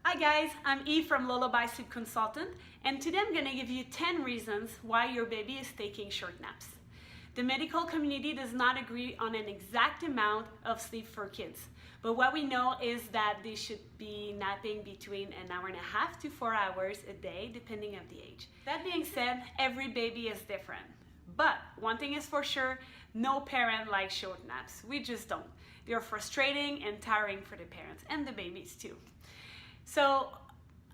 Hi guys, I'm Eve from Lullaby Sleep Consultant, and today I'm going to give you 10 reasons why your baby is taking short naps. The medical community does not agree on an exact amount of sleep for kids, but what we know is that they should be napping between an hour and a half to 4 hours a day, depending on the age. That being said, every baby is different. But one thing is for sure, no parent likes short naps. We just don't. They're frustrating and tiring for the parents and the babies too. So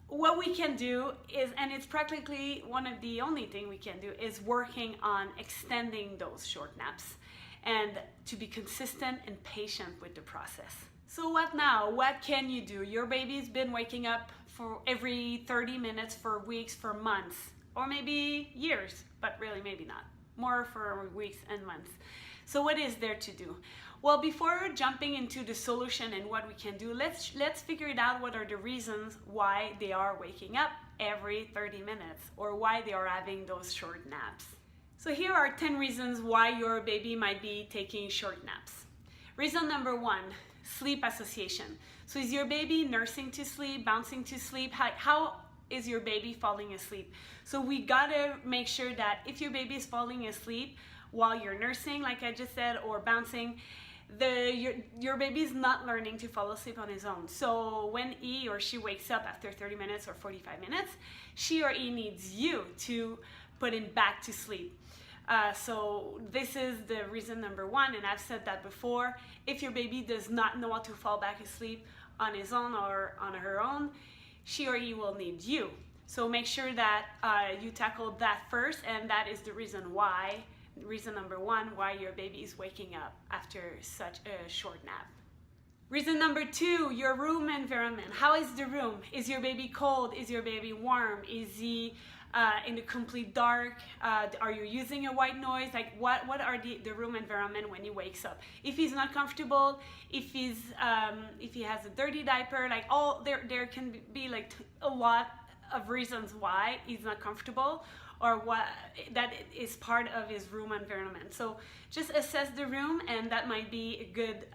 what we can do is, and it's practically one of the only thing we can do, is working on extending those short naps and to be consistent and patient with the process. So what now? What can you do? Your baby's been waking up for every 30 minutes for weeks, for months, or maybe years, but really maybe not. More for weeks and months. So what is there to do? Well, before jumping into the solution and what we can do, let's figure it out. What are the reasons why they are waking up every 30 minutes or why they are having those short naps? So here are 10 reasons why your baby might be taking short naps. Reason number 1, sleep association. So is your baby nursing to sleep, bouncing to sleep? How is your baby falling asleep? So we gotta make sure that if your baby is falling asleep while you're nursing, like I just said, or bouncing, your baby is not learning to fall asleep on his own. So when he or she wakes up after 30 minutes or 45 minutes, she or he needs you to put him back to sleep. So this is the reason number 1, and I've said that before. If your baby does not know how to fall back asleep on his own or on her own, she or he will need you. So make sure that you tackle that first, and that is the reason number 1, why your baby is waking up after such a short nap. Reason number 2, your room environment. How is the room? Is your baby cold? Is your baby warm? Is he in the complete dark? Are you using a white noise? Like what are the room environment when he wakes up? If he's not comfortable, if he has a dirty diaper, like there can be like a lot of reasons why he's not comfortable, or what that is part of his room environment. So just assess the room, and that might be a good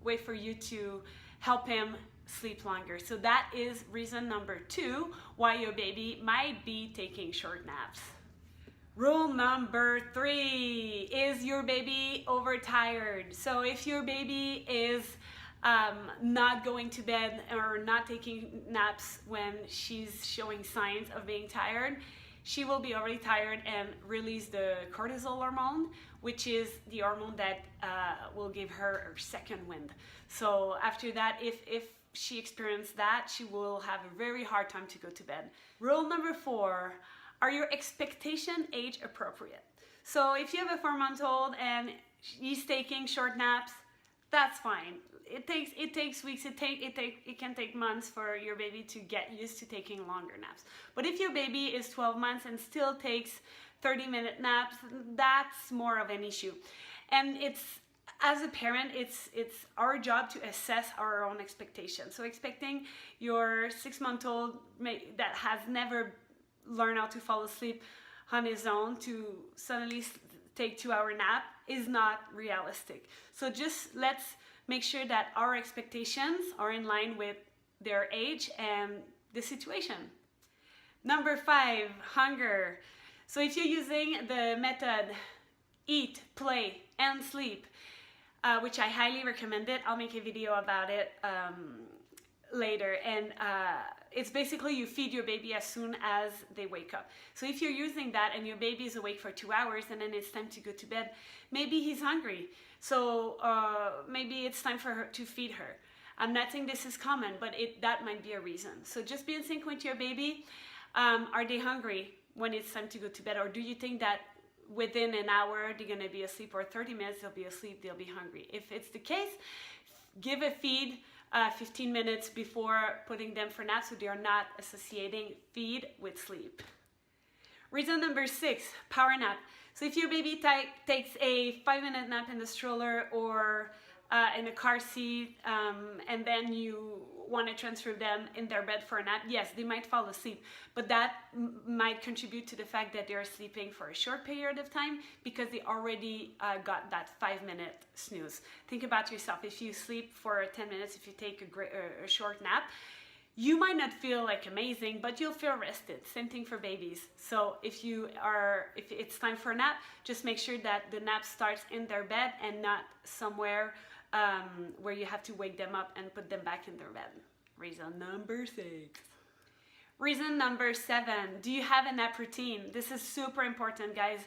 way for you to help him sleep longer. So that is reason number 2 why your baby might be taking short naps. Rule number 3, is your baby overtired? So if your baby is not going to bed or not taking naps when she's showing signs of being tired, she will be already tired and release the cortisol hormone, which is the hormone that will give her a second wind. So after that, if she experiences that, she will have a very hard time to go to bed. Rule number 4, are your expectation age appropriate? So if you have a 4-month-old and he's taking short naps, that's fine. It takes weeks, it can take months for your baby to get used to taking longer naps. But if your baby is 12 months and still takes 30-minute naps, that's more of an issue. And as a parent, it's our job to assess our own expectations. So expecting your 6-month-old that has never learned how to fall asleep on his own to suddenly take 2-hour nap is not realistic. So just let's make sure that our expectations are in line with their age and the situation. Number 5, hunger. So if you're using the method eat, play, and sleep, which I highly recommend it, I'll make a video about it later, and it's basically you feed your baby as soon as they wake up. So if you're using that and your baby is awake for 2 hours and then it's time to go to bed, maybe he's hungry, so maybe it's time for her to feed her. I'm not saying this is common, but that might be a reason. So just be in sync with your baby. Are they hungry when it's time to go to bed, or do you think that within an hour they're gonna be asleep, or 30 minutes they'll be asleep, they'll be hungry? If it's the case, give a feed 15 minutes before putting them for nap, so they are not associating feed with sleep. Reason number 6, power nap. So if your baby takes a 5-minute nap in the stroller or in a car seat, and then you want to transfer them in their bed for a nap, yes, they might fall asleep, but that might contribute to the fact that they're sleeping for a short period of time because they already got that 5-minute snooze. Think about yourself. If you sleep for 10 minutes, if you take a short nap, You might not feel like amazing, but you'll feel rested. Same thing for babies. So if it's time for a nap, just make sure that the nap starts in their bed and not somewhere where you have to wake them up and put them back in their bed. Reason number 6. Reason number 7, do you have a nap routine? This is super important, guys.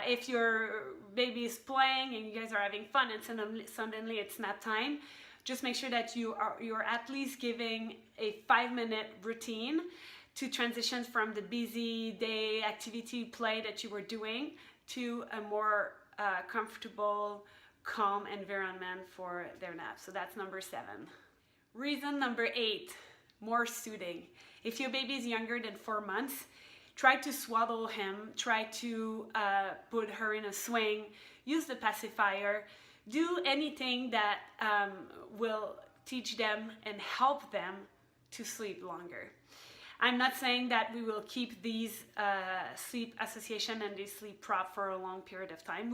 If your baby is playing and you guys are having fun and suddenly it's nap time, just make sure that you're at least giving a 5-minute routine to transition from the busy day activity play that you were doing to a more comfortable, calm environment for their nap. So that's number 7. Reason number 8, more soothing. If your baby is younger than 4 months, try to swaddle him, try to put her in a swing, use the pacifier, do anything that will teach them and help them to sleep longer. I'm not saying that we will keep these sleep association and these sleep prop for a long period of time.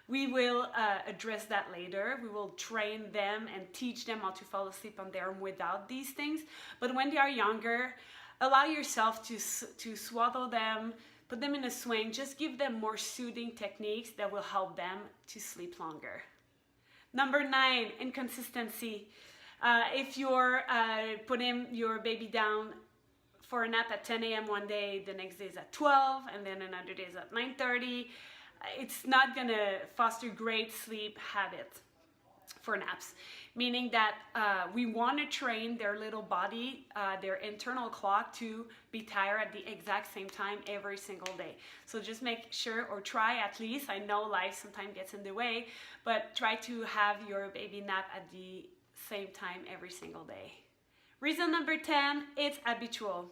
We will address that later. We will train them and teach them how to fall asleep on their own without these things. But when they are younger, allow yourself to swaddle them, put them in a swing, just give them more soothing techniques that will help them to sleep longer. Number 9, inconsistency. If you're putting your baby down for a nap at 10 a.m. one day, the next day is at 12, and then another day is at 9:30, it's not gonna foster great sleep habits for naps. Meaning that we want to train their little body, their internal clock to be tired at the exact same time every single day. So just make sure, or try at least, I know life sometimes gets in the way, but try to have your baby nap at the same time every single day. Reason number 10, it's habitual.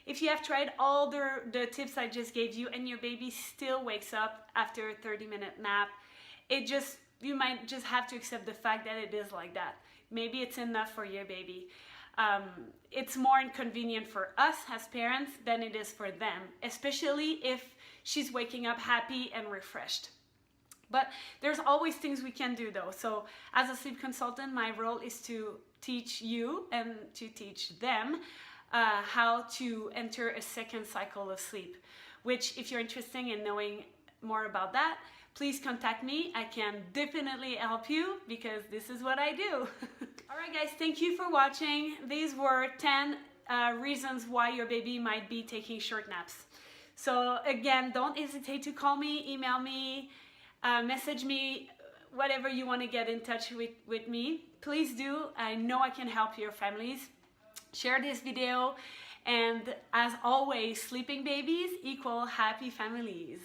If you have tried all the tips I just gave you and your baby still wakes up after a 30-minute nap, you might just have to accept the fact that it is like that. Maybe it's enough for your baby. It's more inconvenient for us as parents than it is for them, especially if she's waking up happy and refreshed. But there's always things we can do though. So as a sleep consultant, my role is to teach you and to teach them how to enter a second cycle of sleep, which if you're interested in knowing more about that, please contact me. I can definitely help you because this is what I do. All right, guys, thank you for watching. These were 10 reasons why your baby might be taking short naps. So again, don't hesitate to call me, email me, message me, whatever you want to get in touch with me. Please do. I know I can help your families. Share this video. And as always, sleeping babies equal happy families.